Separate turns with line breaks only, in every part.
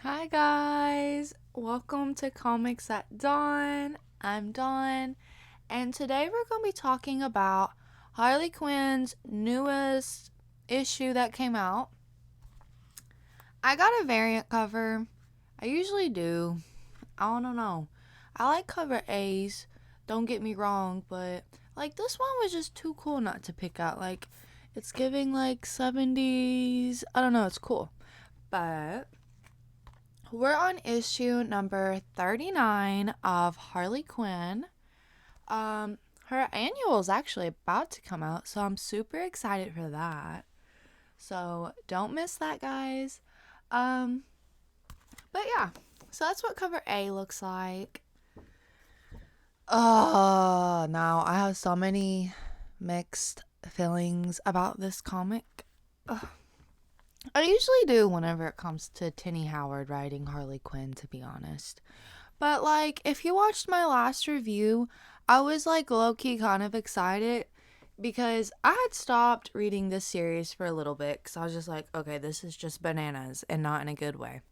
Hi guys, welcome to Comics at Dawn. I'm Dawn, and today we're going to be talking about Harley Quinn's newest issue that came out. I got a variant cover. I usually do. I don't know. I like cover A's, don't get me wrong, but like this one was just too cool not to pick out. Like it's giving like 70s. I don't know, it's cool. But we're on issue number 39 of Harley Quinn. Her annual is actually about to come out, so I'm super excited for that. So don't miss that, guys. Um, but yeah, so that's what cover A looks like. Now I have so many mixed feelings about this comic. Ugh. I usually do whenever it comes to Tinny Howard writing Harley Quinn, to be honest. But like, if you watched my last review, I was like low-key kind of excited because I had stopped reading this series for a little bit because I was just like, okay, this is just bananas and not in a good way.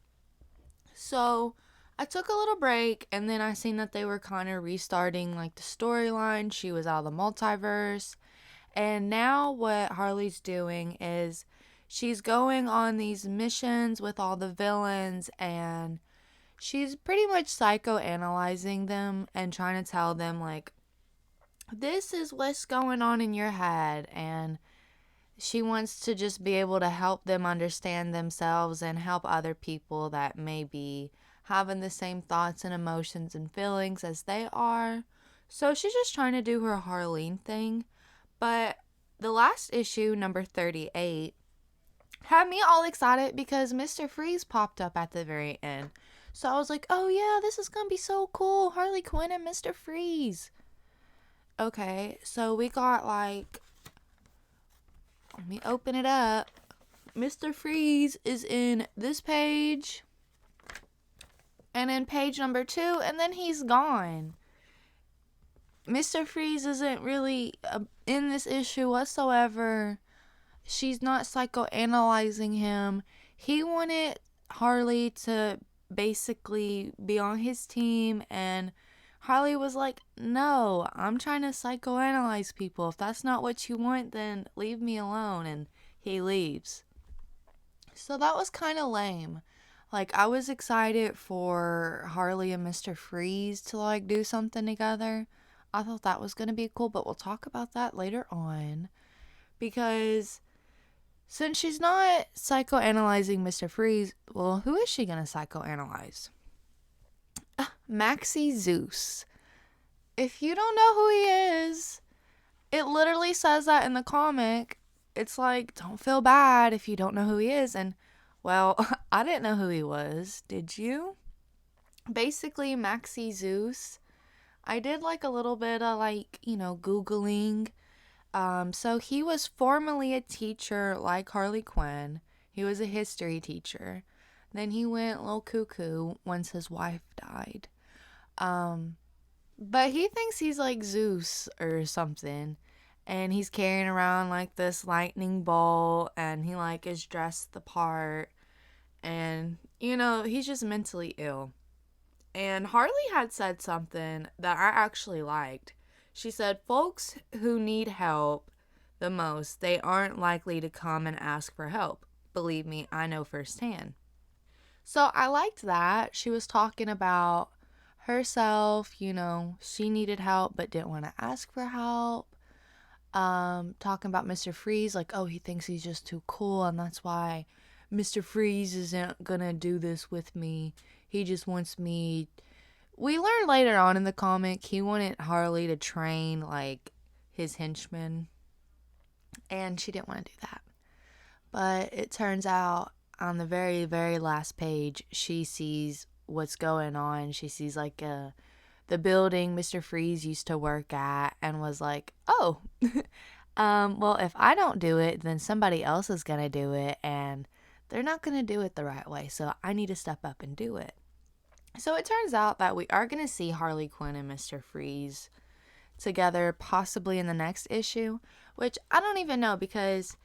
So I took a little break and then I seen that they were kind of restarting like the storyline. She was out of the multiverse. And now what Harley's doing is she's going on these missions with all the villains and she's pretty much psychoanalyzing them and trying to tell them like this is what's going on in your head, and she wants to just be able to help them understand themselves and help other people that may be having the same thoughts and emotions and feelings as they are. So she's just trying to do her Harleen thing. But the last issue, number 38, had me all excited because Mr. Freeze popped up at the very end. So I was like, oh yeah, this is going to be so cool. Harley Quinn and Mr. Freeze. Okay, so we got like, let me open it up. Mr. Freeze is in this page and in page number 2, and then he's gone. Mr. Freeze isn't really in this issue whatsoever. She's not psychoanalyzing him. He wanted Harley to basically be on his team, and Harley was like, no, I'm trying to psychoanalyze people. If that's not what you want, then leave me alone. And he leaves. So that was kind of lame. Like, I was excited for Harley and Mr. Freeze to like do something together. I thought that was going to be cool, but we'll talk about that later on. Because since she's not psychoanalyzing Mr. Freeze, well, who is she going to psychoanalyze? Maxie Zeus. If you don't know who he is, it literally says that in the comic. It's like, don't feel bad if you don't know who he is. And, well, I didn't know who he was. Did you? Basically, Maxie Zeus. I did like a little bit of like, Googling. So he was formerly a teacher like Harley Quinn. He was a history teacher. Then he went a little cuckoo once his wife died. But he thinks he's like Zeus or something. And he's carrying around like this lightning bolt and he like is dressed the part. And, he's just mentally ill. And Harley had said something that I actually liked. She said, folks who need help the most, they aren't likely to come and ask for help. Believe me, I know firsthand. So I liked that. She was talking about herself, she needed help but didn't want to ask for help. Talking about Mr. Freeze, like, oh, he thinks he's just too cool and that's why Mr. Freeze isn't gonna do this with me. He just wants me. We learned later on in the comic he wanted Harley to train like his henchmen, and she didn't want to do that. But it turns out on the very, very last page, she sees what's going on. She sees like the building Mr. Freeze used to work at and was like, oh, well, if I don't do it, then somebody else is going to do it, and they're not going to do it the right way, so I need to step up and do it. So it turns out that we are going to see Harley Quinn and Mr. Freeze together, possibly in the next issue, which I don't even know because,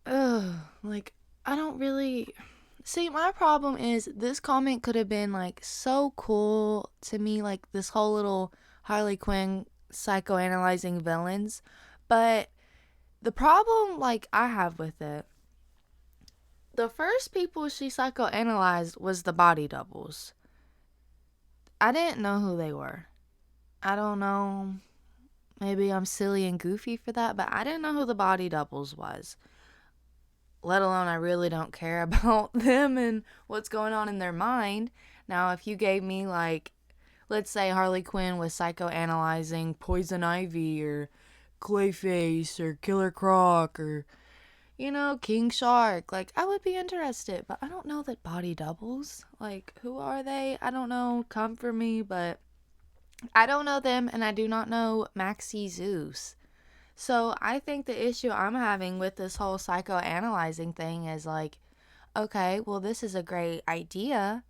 like, I don't really, See, my problem is this comic could have been like so cool to me, like this whole little Harley Quinn psychoanalyzing villains. But the problem, like, I have with it, the first people she psychoanalyzed was the body doubles. I didn't know who they were. I don't know. Maybe I'm silly and goofy for that, but I didn't know who the body doubles was. Let alone I really don't care about them and what's going on in their mind. Now, if you gave me, like, let's say Harley Quinn was psychoanalyzing Poison Ivy or Clayface or Killer Croc or, King Shark, like, I would be interested, but I don't know that body doubles. Like, who are they? I don't know. Come for me, but I don't know them, and I do not know Maxie Zeus. So I think the issue I'm having with this whole psychoanalyzing thing is like, okay, well, this is a great idea,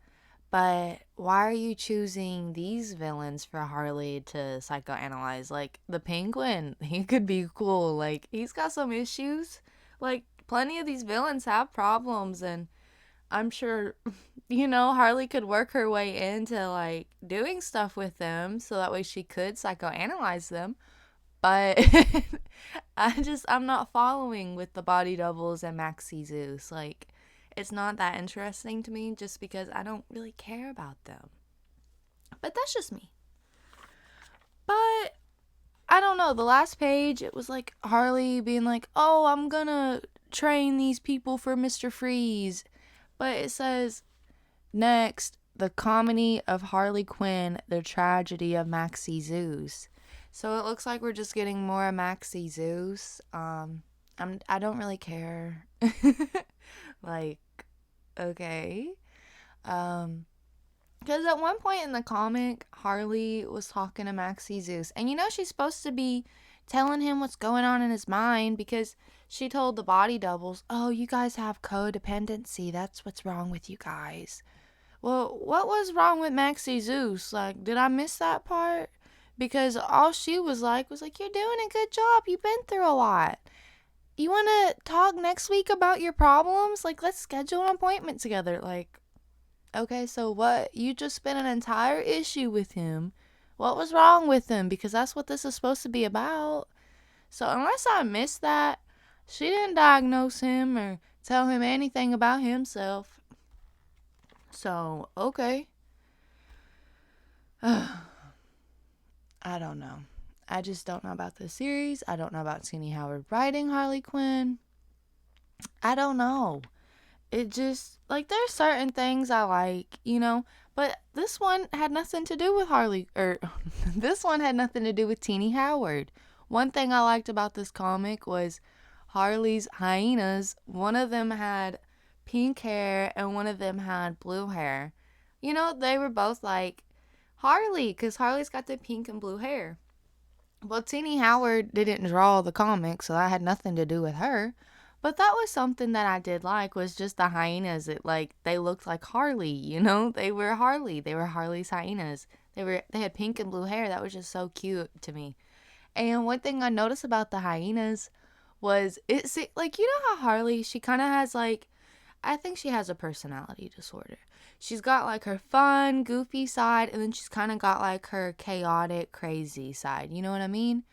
but why are you choosing these villains for Harley to psychoanalyze? Like, the Penguin, he could be cool. Like, he's got some issues. Like, plenty of these villains have problems, and I'm sure, Harley could work her way into, like, doing stuff with them so that way she could psychoanalyze them. But I'm not following with the body doubles and Maxie Zeus. Like, it's not that interesting to me just because I don't really care about them. But that's just me. But I don't know. The last page, it was like Harley being like, oh, I'm gonna train these people for Mr. Freeze. But it says, next, the comedy of Harley Quinn, the tragedy of Maxie Zeus. So it looks like we're just getting more Maxie Zeus. I don't really care. Like, okay. Because at one point in the comic, Harley was talking to Maxie Zeus. And she's supposed to be telling him what's going on in his mind because she told the body doubles, oh, you guys have codependency. That's what's wrong with you guys. Well, what was wrong with Maxie Zeus? Like, did I miss that part? Because all she was like, you're doing a good job. You've been through a lot. You want to talk next week about your problems? Like, let's schedule an appointment together. Like, okay, so what? You just spent an entire issue with him. What was wrong with him? Because that's what this is supposed to be about. So unless I missed that, she didn't diagnose him or tell him anything about himself. So, okay. I don't know. I just don't know about this series. I don't know about Tini Howard writing Harley Quinn. I don't know. It just, like, there's certain things I like, but this one had nothing to do with this one had nothing to do with Tini Howard. One thing I liked about this comic was Harley's hyenas. One of them had pink hair and one of them had blue hair. They were both like Harley, because Harley's got the pink and blue hair. Well, Tini Howard didn't draw the comic, so that had nothing to do with her. But that was something that I did like, was just the hyenas. They looked like Harley, They were Harley. They were Harley's hyenas. They had pink and blue hair. That was just so cute to me. And one thing I noticed about the hyenas was, how Harley, she kind of has, like, I think she has a personality disorder. She's got, like, her fun, goofy side, and then she's kind of got, like, her chaotic, crazy side. You know what I mean?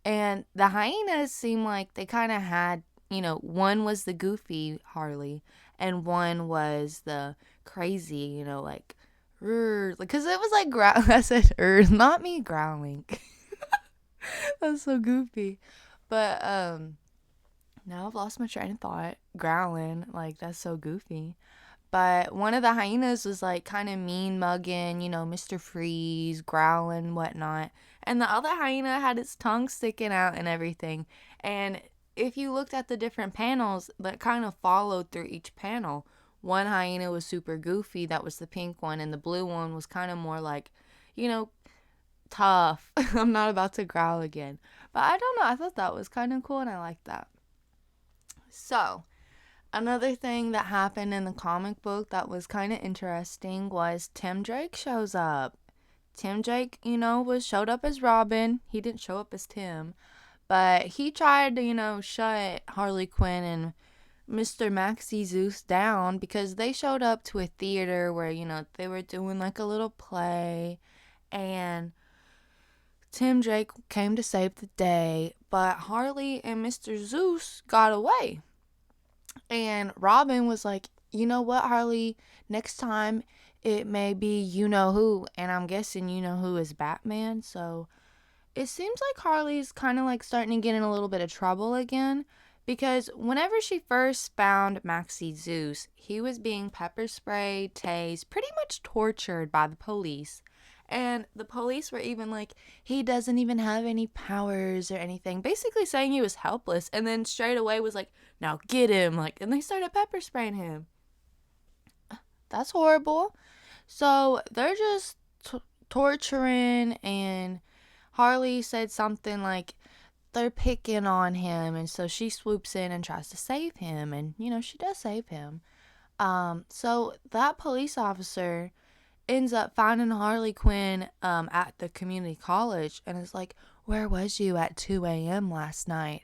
And the hyenas seem like they kind of had, one was the goofy Harley, and one was the crazy, like, because it was like, I said, not me growling. That's so goofy. But, now I've lost my train of thought. Growling, like, that's so goofy. But one of the hyenas was, like, kind of mean mugging, Mr. Freeze, growling, whatnot. And the other hyena had its tongue sticking out and everything. And if you looked at the different panels that kind of followed through each panel, one hyena was super goofy. That was the pink one. And the blue one was kind of more like, tough. I'm not about to growl again. But I don't know. I thought that was kind of cool and I liked that. So, another thing that happened in the comic book that was kind of interesting was Tim Drake shows up. Tim Drake, showed up as Robin. He didn't show up as Tim. But he tried to, shut Harley Quinn and Mr. Maxie Zeus down because they showed up to a theater where, they were doing like a little play, and Tim Drake came to save the day, but Harley and Mr. Zeus got away. And Robin was like, you know what, Harley? Next time it may be you know who, and I'm guessing you know who is Batman. So it seems like Harley's kind of like starting to get in a little bit of trouble again, because whenever she first found Maxie Zeus, he was being pepper sprayed, tased, pretty much tortured by the police. And the police were even like, he doesn't even have any powers or anything, basically saying he was helpless. And then straight away was like, now get him. Like, and they started pepper spraying him. That's horrible. So they're just torturing, and Harley said something like they're picking on him, and so she swoops in and tries to save him, and she does save him. So that police officer ends up finding Harley Quinn at the community college, and is like, where was you at 2 a.m. last night?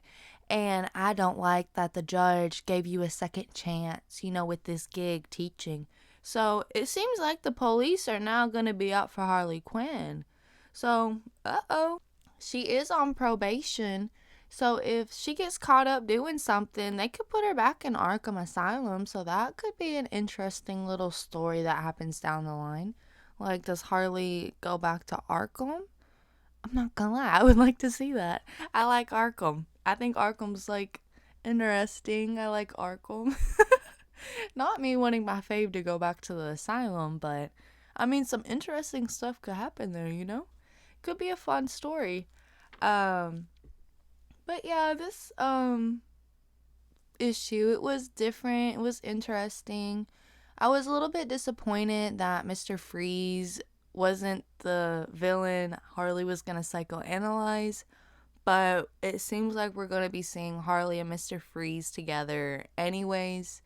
And I don't like that the judge gave you a second chance, with this gig teaching. So it seems like the police are now going to be out for Harley Quinn. So, she is on probation. So if she gets caught up doing something, they could put her back in Arkham Asylum. So that could be an interesting little story that happens down the line. Like, does Harley go back to Arkham? I'm not gonna lie, I would like to see that. I like Arkham. I think Arkham's like interesting. I like Arkham. Not me wanting my fave to go back to the asylum, but I mean, some interesting stuff could happen there, Could be a fun story. But yeah, this issue, it was different. It was interesting. I was a little bit disappointed that Mr. Freeze wasn't the villain Harley was going to psychoanalyze, but it seems like we're going to be seeing Harley and Mr. Freeze together anyways.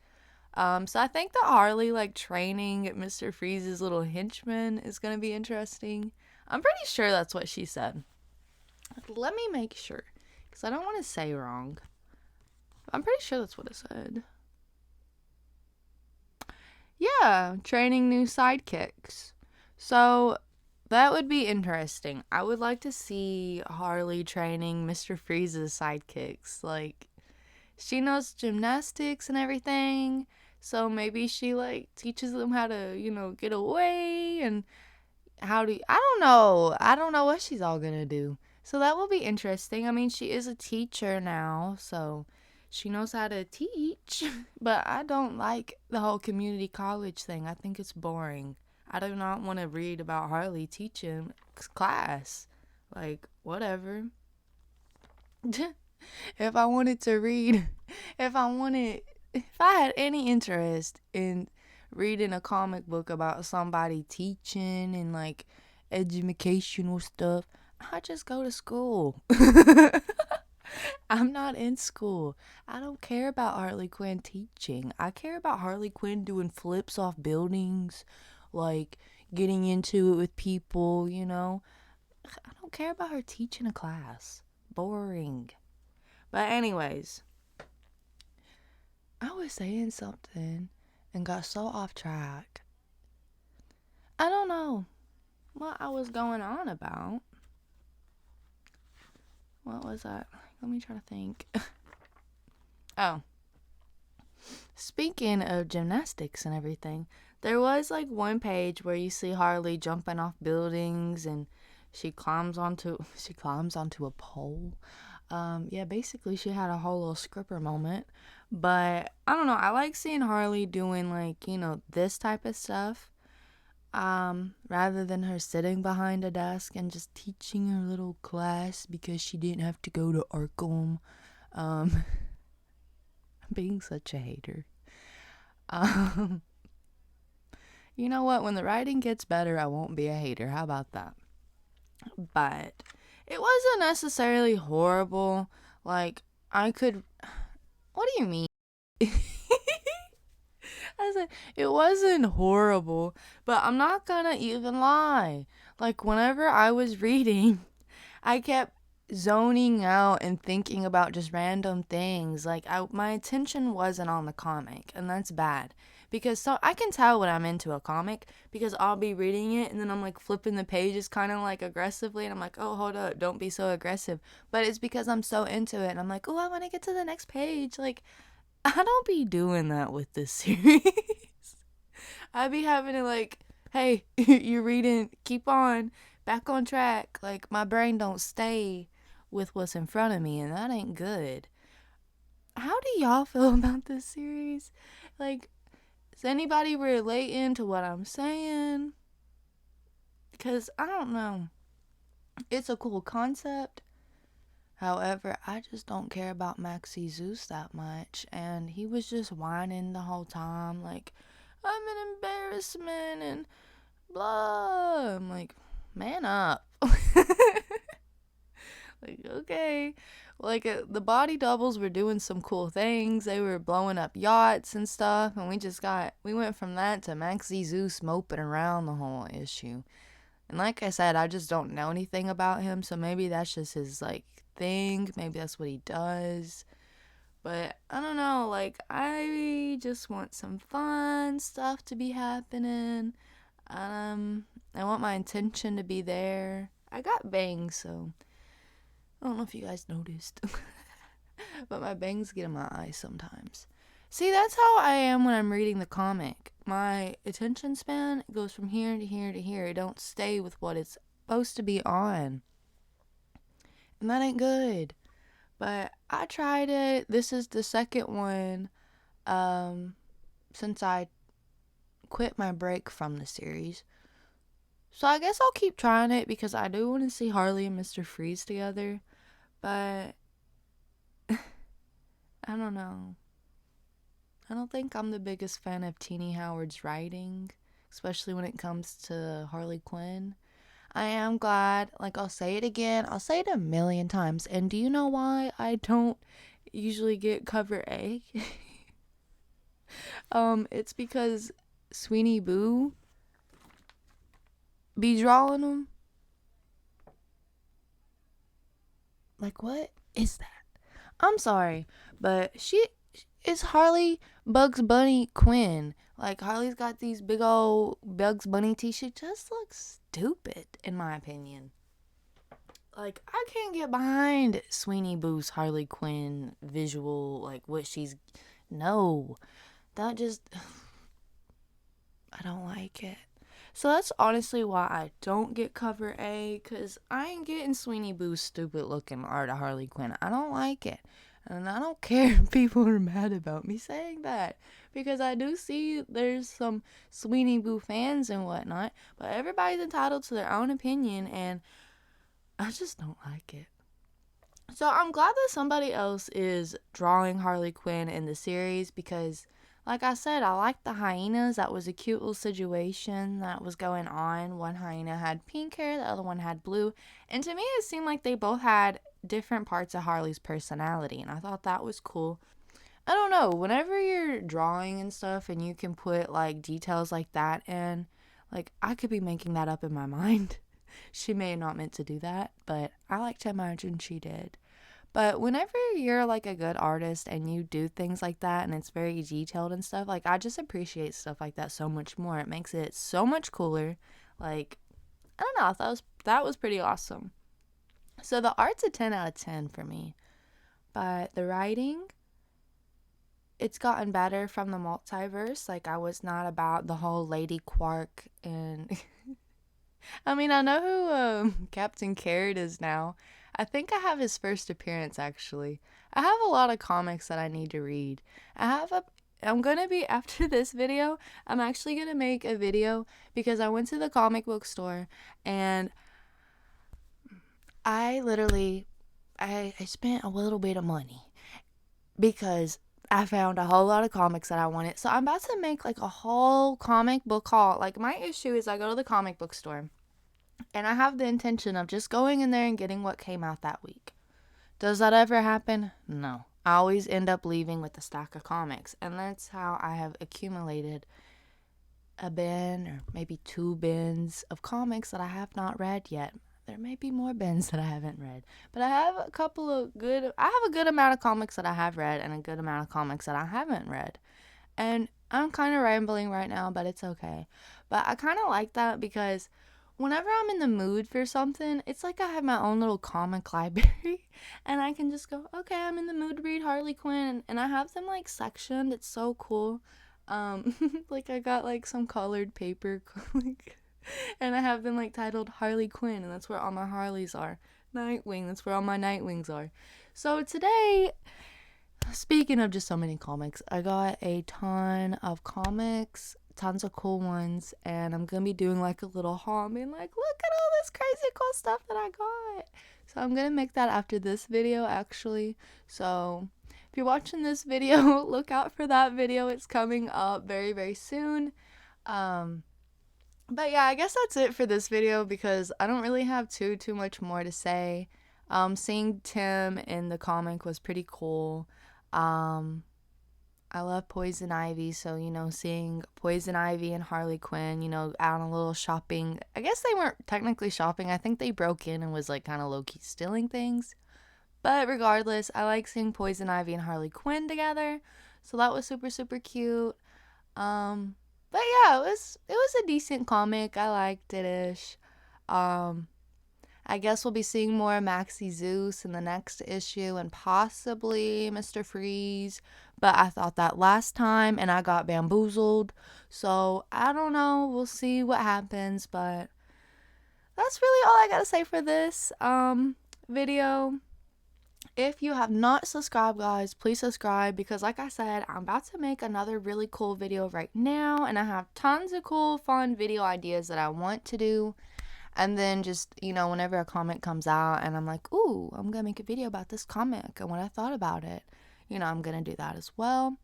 So I think that Harley, like, training Mr. Freeze's little henchman is going to be interesting. I'm pretty sure that's what she said. Let me make sure, because I don't want to say wrong. I'm pretty sure that's what it said. Yeah, training new sidekicks. So that would be interesting. I would like to see Harley training Mr. Freeze's sidekicks. Like, she knows gymnastics and everything, so maybe she, like, teaches them how to, get away, and I don't know what she's all gonna do. So that will be interesting. I mean, she is a teacher now, so she knows how to teach, but I don't like the whole community college thing. I think it's boring. I do not want to read about Harley teaching class. Like, whatever. If I wanted to read, if I had any interest in reading a comic book about somebody teaching and, like, educational stuff, I just go to school. I'm not in school. I don't care about Harley Quinn teaching. I care about Harley Quinn doing flips off buildings, like getting into it with people, I don't care about her teaching a class. Boring. But anyways, I was saying something and got so off track. I don't know what I was going on about. What was that? Let me try to think. Oh. Speaking of gymnastics and everything, there was like one page where you see Harley jumping off buildings, and she climbs onto a pole. Yeah, basically she had a whole little scripper moment. But I don't know, I like seeing Harley doing, like, this type of stuff. Rather than her sitting behind a desk and just teaching her little class because she didn't have to go to Arkham. Being such a hater. You know what? When the writing gets better, I won't be a hater. How about that? But it wasn't necessarily horrible. Like, what do you mean? I said, it wasn't horrible, but I'm not gonna even lie. Like, whenever I was reading, I kept zoning out and thinking about just random things. Like, my attention wasn't on the comic, and that's bad. Because so I can tell when I'm into a comic because I'll be reading it and then I'm like flipping the pages kind of like aggressively and I'm like, oh, hold up, don't be so aggressive. But it's because I'm so into it and I'm like, oh, I want to get to the next page. Like, I don't be doing that with this series. I be having to like, hey, you're reading, keep on, back on track. Like, my brain don't stay with what's in front of me, and that ain't good. How do y'all feel about this series? Like, is anybody relating to what I'm saying? Because I don't know. It's a cool concept. However, I just don't care about Maxie Zeus that much. And he was just whining the whole time, like, I'm an embarrassment and blah. I'm like, man up. Like, okay. Like, the body doubles were doing some cool things. They were blowing up yachts and stuff. And we went from that to Maxie Zeus moping around the whole issue. And like I said, I just don't know anything about him. So maybe that's just his, like, thing. Maybe that's what he does. But I don't know. Like, I just want some fun stuff to be happening. I want my intention to be there. I got bangs, so I don't know if you guys noticed. But my bangs get in my eyes sometimes. See, that's how I am when I'm reading the comic. My attention span goes from here to here to here. It don't stay with what it's supposed to be on. And that ain't good. But I tried it. This is the second one since I quit my break from the series. So I guess I'll keep trying it because I do want to see Harley and Mr. Freeze together. But I don't know. I don't think I'm the biggest fan of Teenie Howard's writing, especially when it comes to Harley Quinn. I am glad, like, I'll say it again, I'll say it a million times, and do you know why I don't usually get cover A? It's because Sweeney Boo be drawing them. Like, what is that? I'm sorry, but she is Harley Bugs Bunny Quinn. Like, Harley's got these big old Bugs Bunny teeth. She just looks stupid, in my opinion. Like, I can't get behind Sweeney Boo's Harley Quinn visual, like, what she's... No. That just... I don't like it. So that's honestly why I don't get cover A, because I ain't getting Sweeney Boo's stupid looking art of Harley Quinn. I don't like it. And I don't care if people are mad about me saying that, because I do see there's some Sweeney Boo fans and whatnot, but everybody's entitled to their own opinion, and I just don't like it. So I'm glad that somebody else is drawing Harley Quinn in the series, because like I said, I like the hyenas. That was a cute little situation that was going on. One hyena had pink hair, the other one had blue. And to me, it seemed like they both had different parts of Harley's personality. And I thought that was cool. I don't know. Whenever you're drawing and stuff and you can put, like, details like that in, like, I could be making that up in my mind. She may have not meant to do that, but I like to imagine she did. But whenever you're, like, a good artist and you do things like that and it's very detailed and stuff, like, I just appreciate stuff like that so much more. It makes it so much cooler. Like, I don't know. That was pretty awesome. So the art's a 10 out of 10 for me. But the writing, it's gotten better from the multiverse. Like, I was not about the whole Lady Quark and... I mean, I know who Captain Carrot is now. I think I have his first appearance, actually. I have a lot of comics that I need to read. I'm going to be, after this video, I'm actually going to make a video because I went to the comic book store and I spent a little bit of money because I found a whole lot of comics that I wanted. So I'm about to make, like, a whole comic book haul. Like, my issue is I go to the comic book store and I have the intention of just going in there and getting what came out that week. Does that ever happen? No. I always end up leaving with a stack of comics. And that's how I have accumulated a bin or maybe 2 bins of comics that I have not read yet. there may be more bins that I haven't read, but I have a good amount of comics that I have read and a good amount of comics that I haven't read. And I'm kind of rambling right now, but it's okay. But I kind of like that because whenever I'm in the mood for something, it's like I have my own little comic library and I can just go, okay, I'm in the mood to read Harley Quinn, and I have them like sectioned. It's so cool. Like I got like some colored paper like, and I have them like titled Harley Quinn, and that's where all my Harleys are. Nightwing, that's where all my Nightwings are. So today, speaking of just so many comics, I got a ton of comics, tons of cool ones, and I'm gonna be doing like a little haul and being like, look at all this crazy cool stuff that I got. So I'm gonna make that after this video actually. So if you're watching this video, look out for that video. It's coming up very, very soon. But yeah, I guess that's it for this video because I don't really have too much more to say. Seeing Tim in the comic was pretty cool. I love Poison Ivy, so, seeing Poison Ivy and Harley Quinn, out on a little shopping. I guess they weren't technically shopping. I think they broke in and was, like, kind of low-key stealing things. But regardless, I like seeing Poison Ivy and Harley Quinn together. So that was super, super cute. But yeah, it was a decent comic. I liked it-ish. I guess we'll be seeing more Maxie Zeus in the next issue and possibly Mr. Freeze. But I thought that last time and I got bamboozled. So I don't know. We'll see what happens. But that's really all I gotta say for this video. If you have not subscribed, guys, please subscribe because like I said, I'm about to make another really cool video right now. And I have tons of cool, fun video ideas that I want to do. And then just, whenever a comic comes out and I'm like, ooh, I'm going to make a video about this comic and what I thought about it, I'm going to do that as well.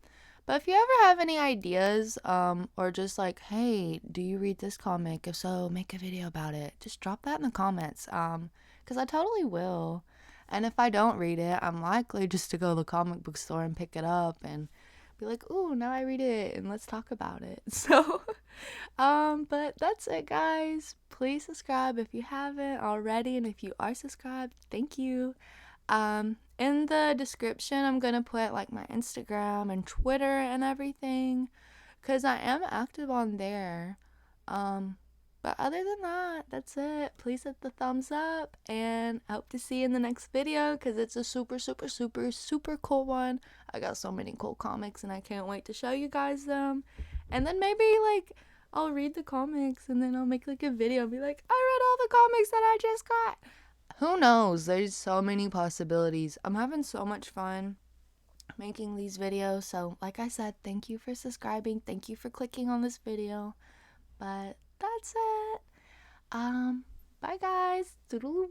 But if you ever have any ideas or just like, hey, do you read this comic? If so, make a video about it. Just drop that in the comments because I totally will. And if I don't read it, I'm likely just to go to the comic book store and pick it up and be like, ooh, now I read it and let's talk about it. So, but that's it, guys. Please subscribe if you haven't already, and if you are subscribed, thank you. In the description, I'm gonna put like my Instagram and Twitter and everything, cause I am active on there. But other than that, that's it. Please hit the thumbs up, and I hope to see you in the next video because it's a super, super, super, super cool one. I got so many cool comics, and I can't wait to show you guys them. And then maybe, like, I'll read the comics, and then I'll make, like, a video and be like, I read all the comics that I just got. Who knows? There's so many possibilities. I'm having so much fun making these videos. So, like I said, thank you for subscribing. Thank you for clicking on this video. But that's it. Bye guys. Toodaloo.